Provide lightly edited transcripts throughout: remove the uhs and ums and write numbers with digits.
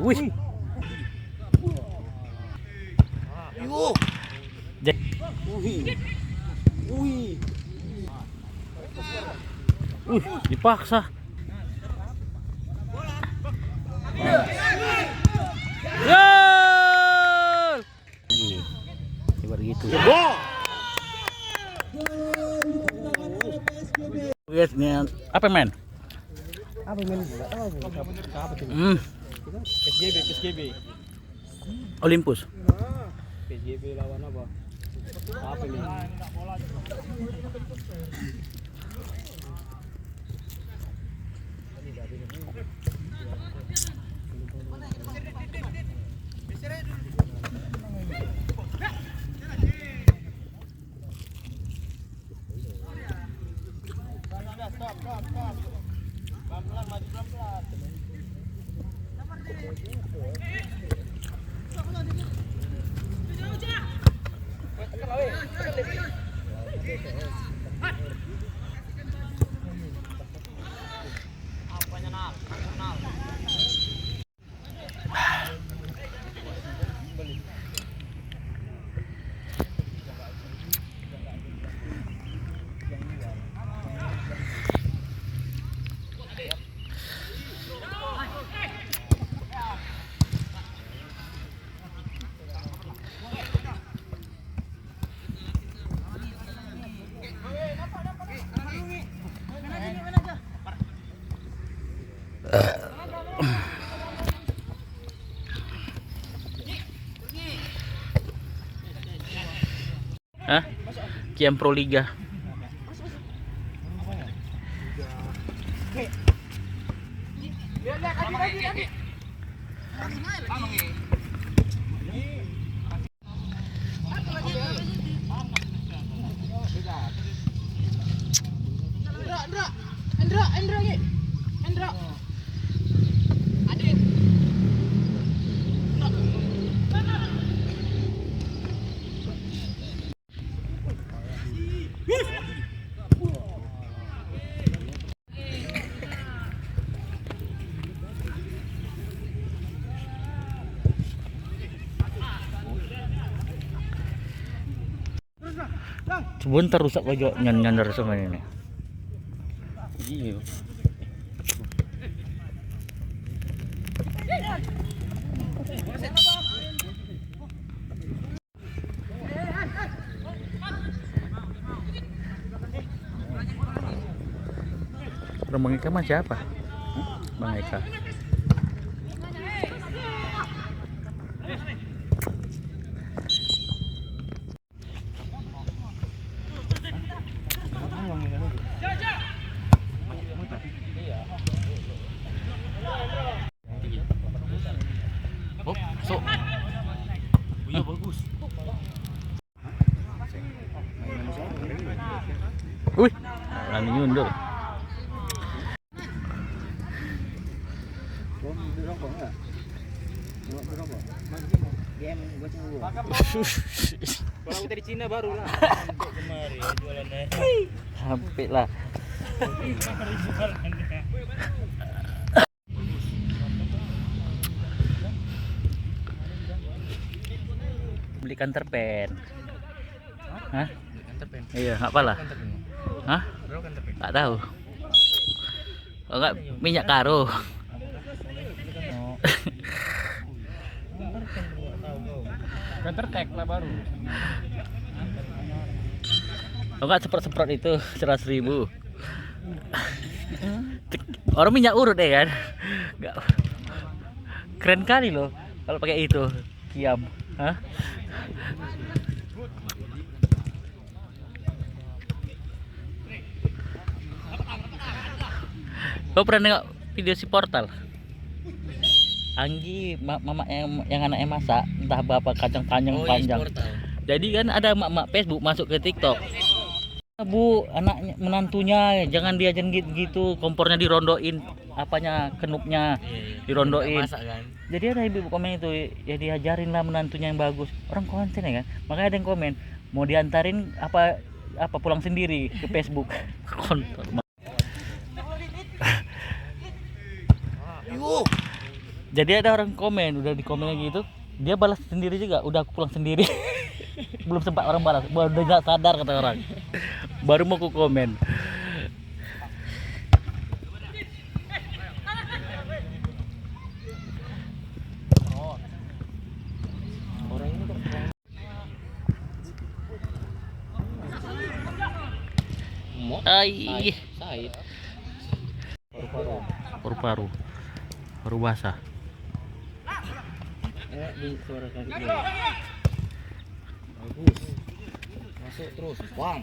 Wih. Yo. Wih. Dipaksa. Gol. Coba gitu. Guys, nih apa men? Apa men? Apa tuh? PSGB. Olympus. PSGB lawan apa? Apa ini? Hah? Kiam Pro Liga. Endro. Sebentar rusak aja nyandar sama ini. Iya. Bang Eka mah siapa? Bang Eka. Oh, so. Iya bagus. Wih, berani nyundul. Kalau dari Cina baru lah. Kemari ya jualannya. Sampai lah. Beli counter pen. Hah? Iya, apalah. Hah? Enggak tahu. Oh, enggak minyak karo. Counter tag lah baru. Oh, enggak semprot-semprot itu 100.000. Orang minyak urut deh kan. Enggak. Keren kali loh kalau pakai itu. Kiam. Hah? Kau pernah nengok video si Portal? Anggi, mama yang anaknya masak, entah berapa kacang panjang panjang. Jadi kan ada mak-mak Facebook masuk ke TikTok. Bu, anaknya menantunya jangan diajarin gitu, kompornya dirondoin, apanya kenupnya dirondoin. Jadi ada ibu komen itu, ya diajarin lah menantunya yang bagus. Orang konten ya kan, makanya ada yang komen mau diantarin apa pulang sendiri ke Facebook. Kontol. Jadi ada orang komen, udah di komen gitu, dia balas sendiri juga, udah aku pulang sendiri. Belum sempat orang balas, baru udah sadar kata orang. Baru mau aku komen. Ai, Said. paru-paru, paru basah. Di suara kaki dulu. Bagus. Masuk terus. Bang.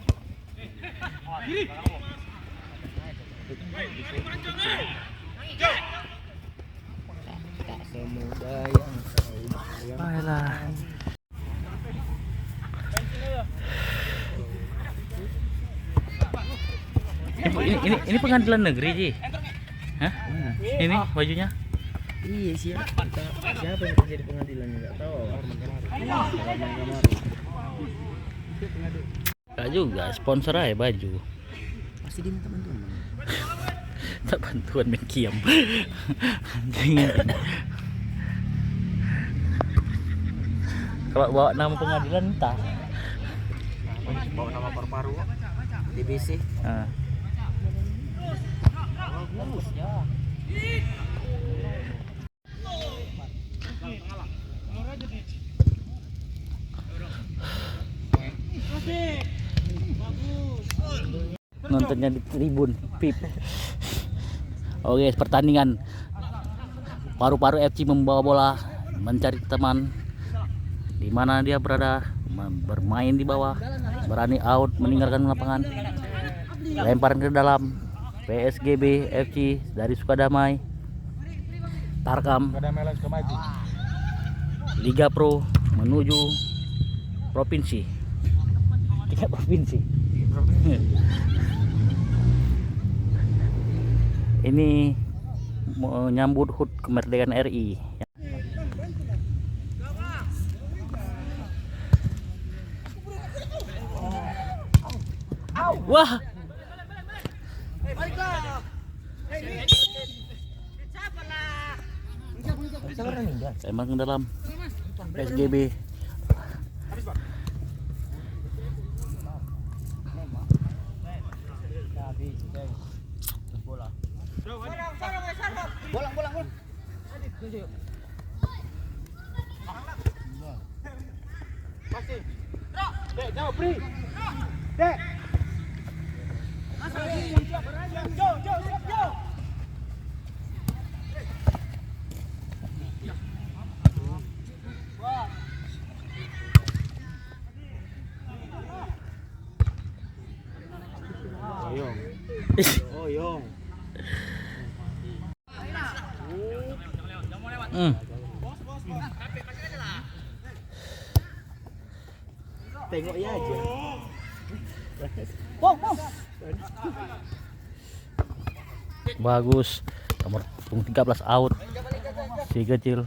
Tak semudah yang kau Ayolah. Ini pengadilan negeri Ji. Hah? Ini bajunya? Iya siapa yang kerja di pengadilan nggak tahu. Enggak juga, sponsor aja baju. Pasti dia minta bantuan. Tak bantuan main kiam. Jangan. Kalau bawa nama pengadilan entah. Bawa nama paru-paru DBC. Nah. Bagus ya. Nontonnya di tribun pip. Oke, pertandingan Paru-Paru FC membawa bola mencari teman di mana dia berada, bermain di bawah, berani out meninggalkan lapangan, lemparan ke dalam. PSGB FC dari Sukadamai Tarkam Liga Pro menuju provinsi, 3 provinsi. Ini menyambut HUT kemerdekaan RI. Wah, tembak ke dalam. PSGB Bolang. Masih. Dek, jauh beri. Dek. Jauh. Oyong. Tengok ya aja. bagus, nomor punggung 13 out, si kecil.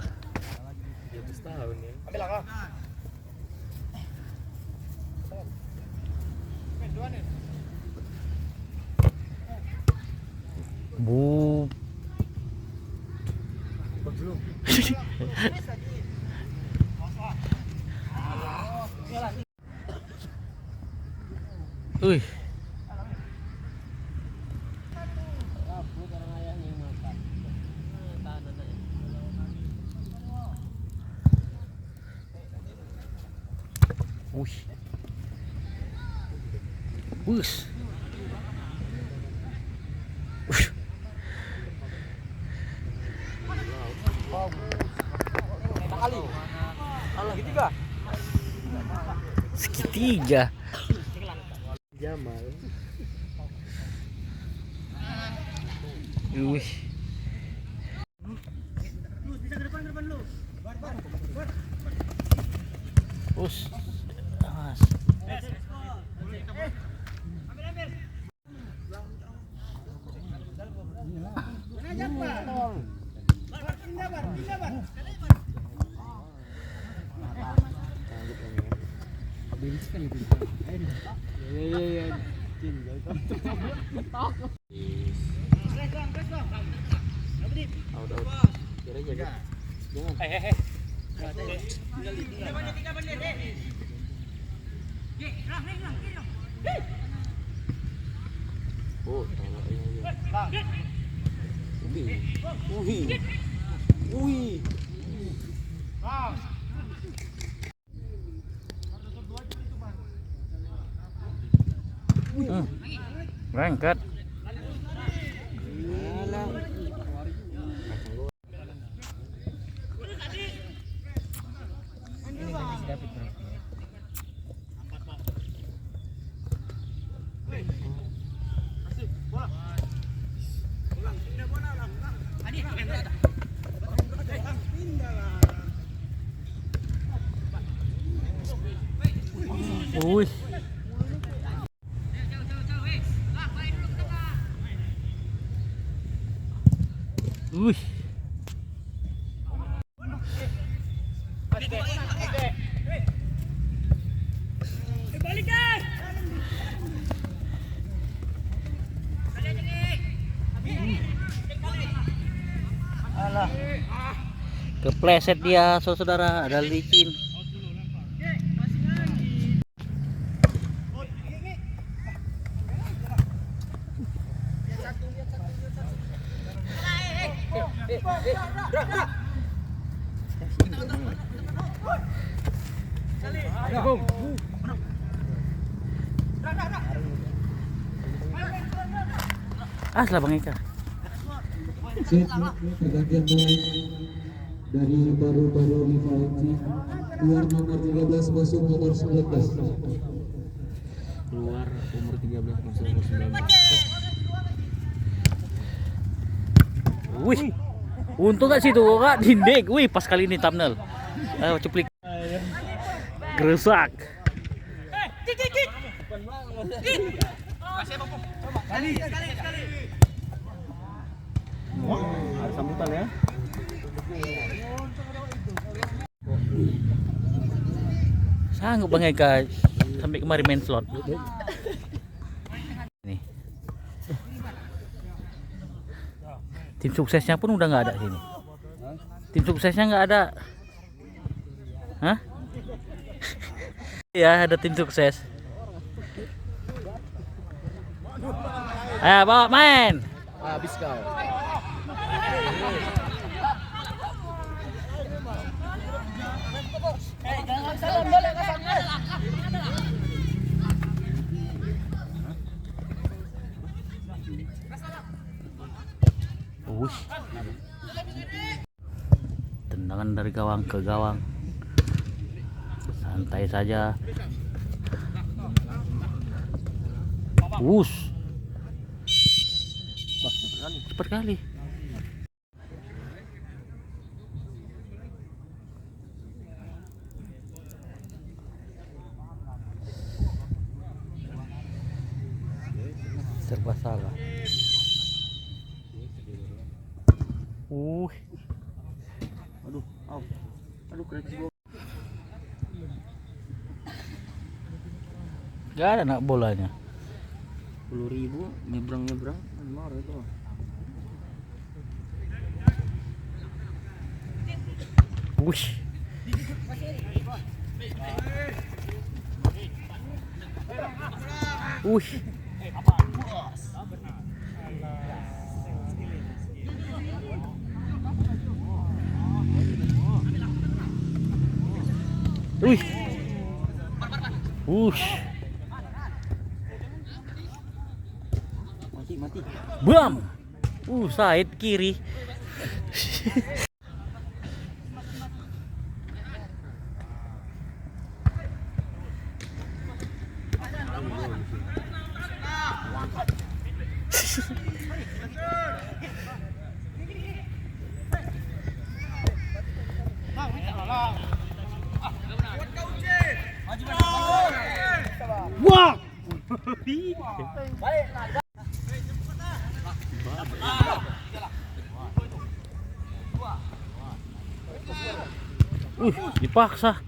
Bu. Wih. Wih. Bus. Segitiga. Jamal. Wih. Us. Awas. Out. Kira aja. Oh, Wih. Wih. Berangkat. Wih. Wih. Kepleset dia, saudara, ada licin. Aslah Bang Eka. Pergantian pemain dari baru-baru di Valencia, keluar nomor 13 masuk nomor 19. Keluar umur 13 masuk umur 19. Wih. Untung gak situ kak dinding. Wih, pas kali ini thumbnail. Ayo cuplik. Geresak. Ada sambutan ya. Sanggup Bang Eka sampai kemarin main slot. Nih. Tim suksesnya pun udah nggak ada sini. Tim suksesnya nggak ada. Hah? Ya, ada tim sukses. Ayo bawa main. Habis kau. Wih. Tendangan dari gawang ke gawang. Santai saja. Wush. Cepat kali. Serba salah. Aduh, kreatif gua. Gak ada nak bolanya. 10.000 nyebrang mau itu. Wush. Wush. Wih. Wush. Mati. Bam. Side kiri. Wah. Dipaksa.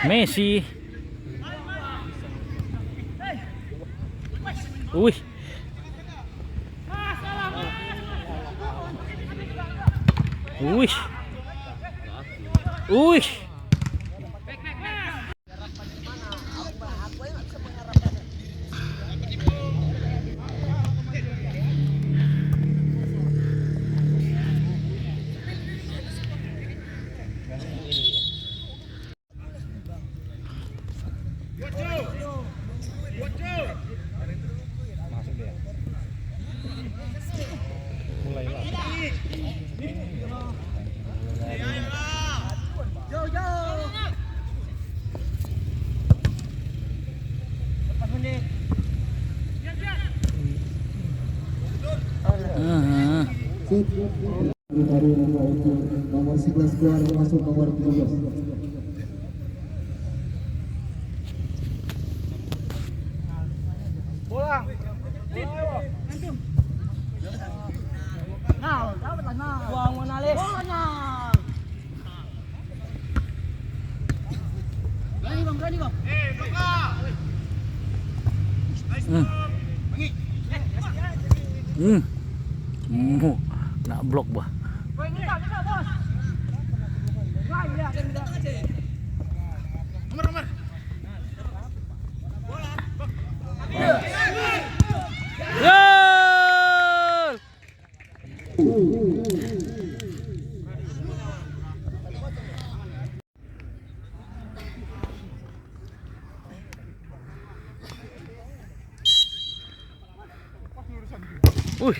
Messi. Wih. Wih. Wih. Baru nomor 11 keluar masuk nomor 13. Nak blok bah. Gol.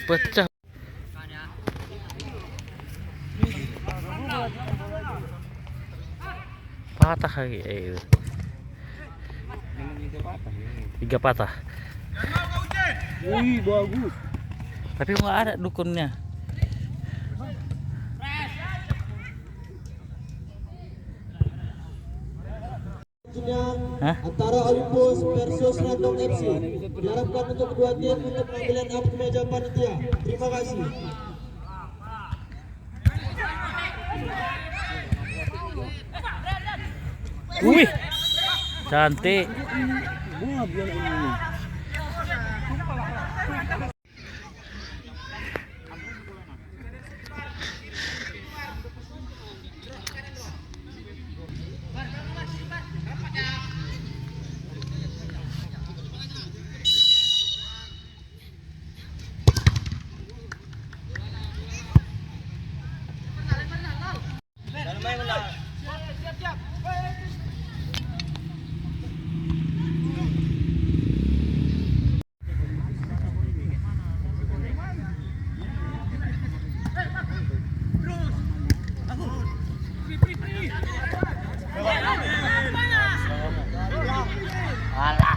Pecah. Patah lagi. Tiga patah. Wih, bagus. Tapi nggak ada dukunnya. Hah? Antara Olympus versus Random FC. Diharapkan untuk kedua tim untuk pengambilan up ke meja panitia. Terima kasih. Wih, cantik. Alah.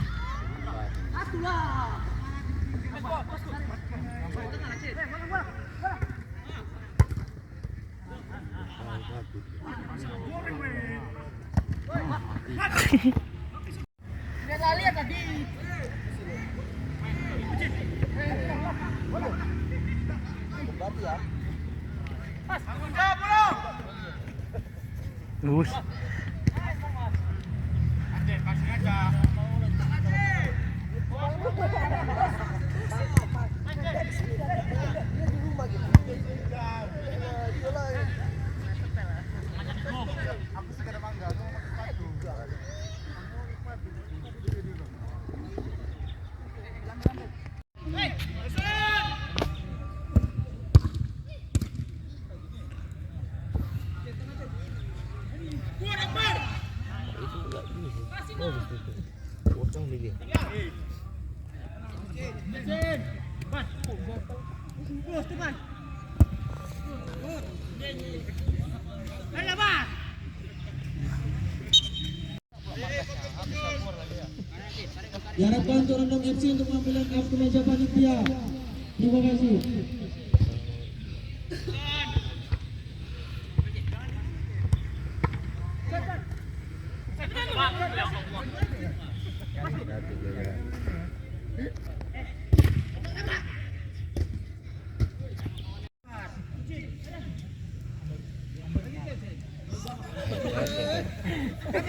Lurus. Diharapkan untuk Random FC untuk pengambilan up ke meja panitia. Terima kasih. Hmm?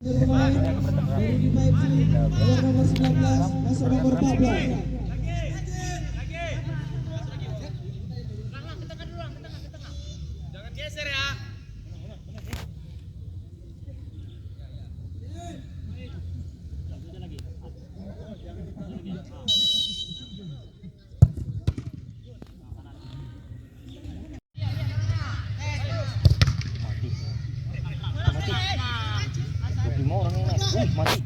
Dari Five keluar nomor 19 masuk nomor 14. Lima orang yang naik. Mati.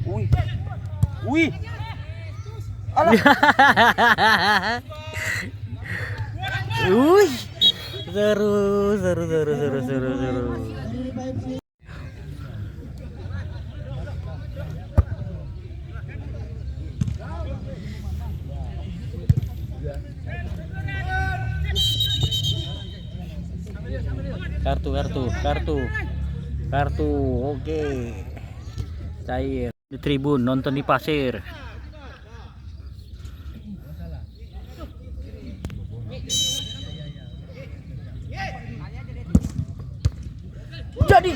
Wih. Wih. Wih, seru. Kartu, oke. Cair di tribun, nonton di pasir. Jadi.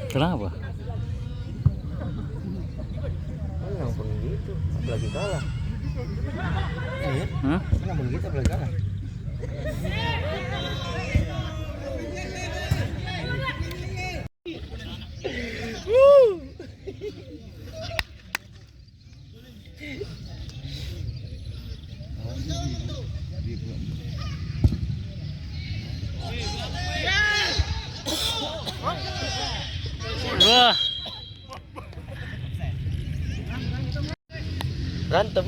Kenapa? Kenapa begitu? Apalagi kalah. Iya. Hah? Kenapa begitu apalagi kalah? Wah, Berantem.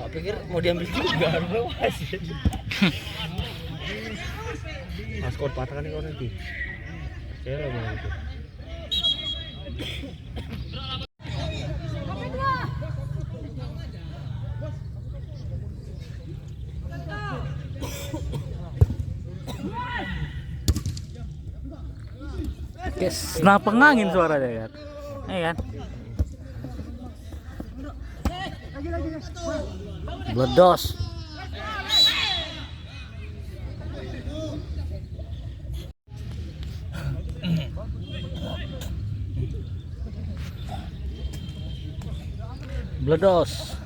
Aku pikir mau diambil juga, lepas. Mas kau patahkan kau nanti. Percaya lah itu. kayak senapang angin suaranya kan. Iya kan? Bledos. Bledos.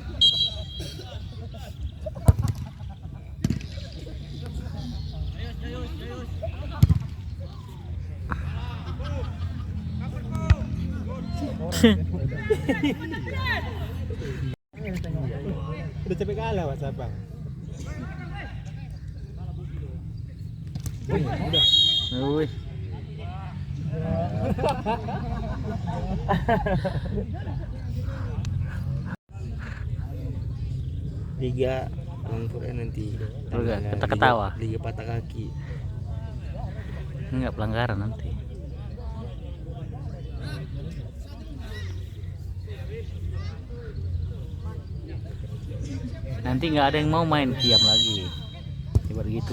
Udah capek kalah Mas Abang. Udah. Wih. Liga Langpura nanti. Kita ketawa. Liga patah kaki. Enggak pelanggaran nanti. Nanti nggak ada yang mau main, diam lagi. Ibarat gitu.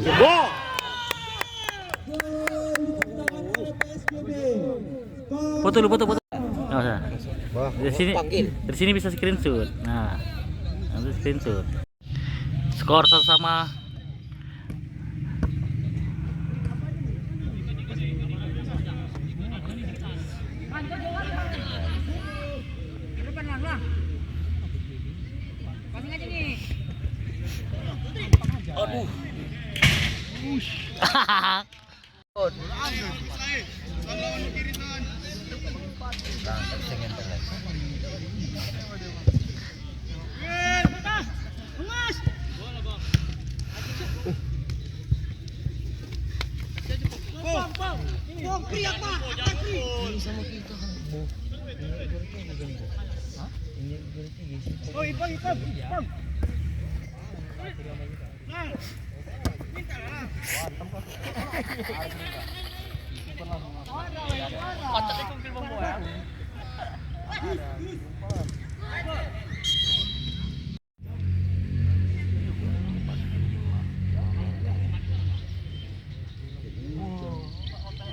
Foto lu, foto. Nggak usah. Dari sini bisa screenshot. Nah, nanti screenshot. Skor sama. Aduh.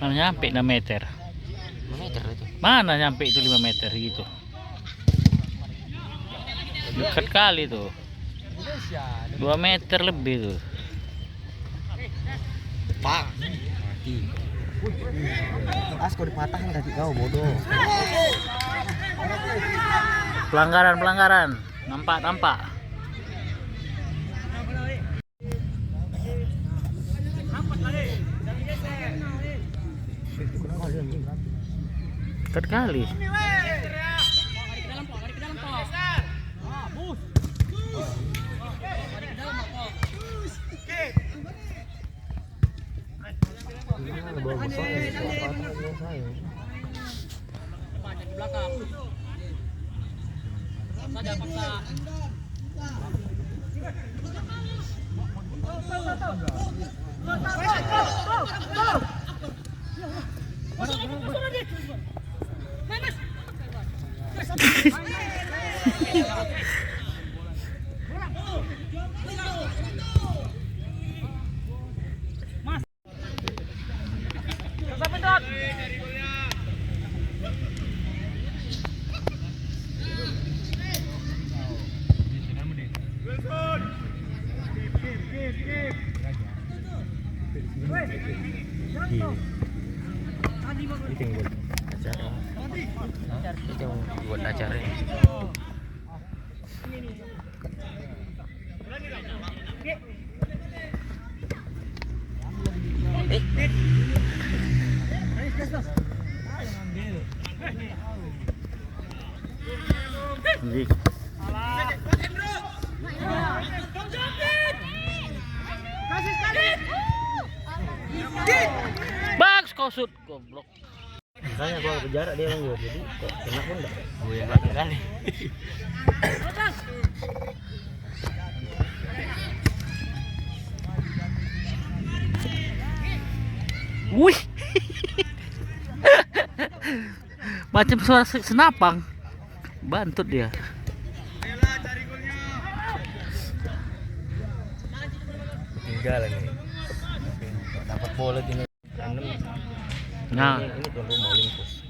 Mana nyampe 6 meter? Meter itu. Mana nyampe itu 5 meter gitu? Dekat kali tuh. 2 meter lebih tuh. Pak. Mati. Asko dipatahin kaki kau bodoh. Pelanggaran. Nampak. Dekat kali. Itu yang buat acara. Itu yang buat acara. Jadi. Bagus kau shoot goblok. Makanya gua berjarak dia bang, jadi kok kena pun enggak. Gue yang lagi kali. Wih. Macam suara senapang. Bantut dia. Tinggal ini. Dapat bola tinggal. Nah, Ini tuan rumah Olympus.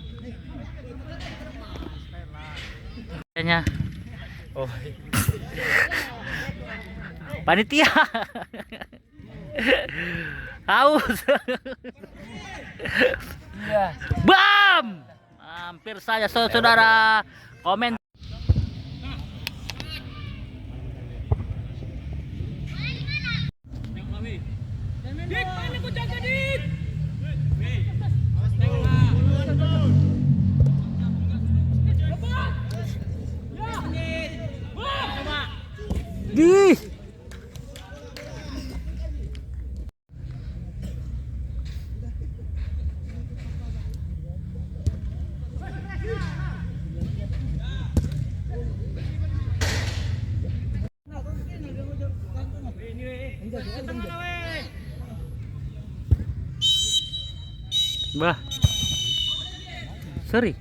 kayaknya Oh, panitia. Haus. Bam! Hampir saja saudara. Komen. Di. Bah. Sorry.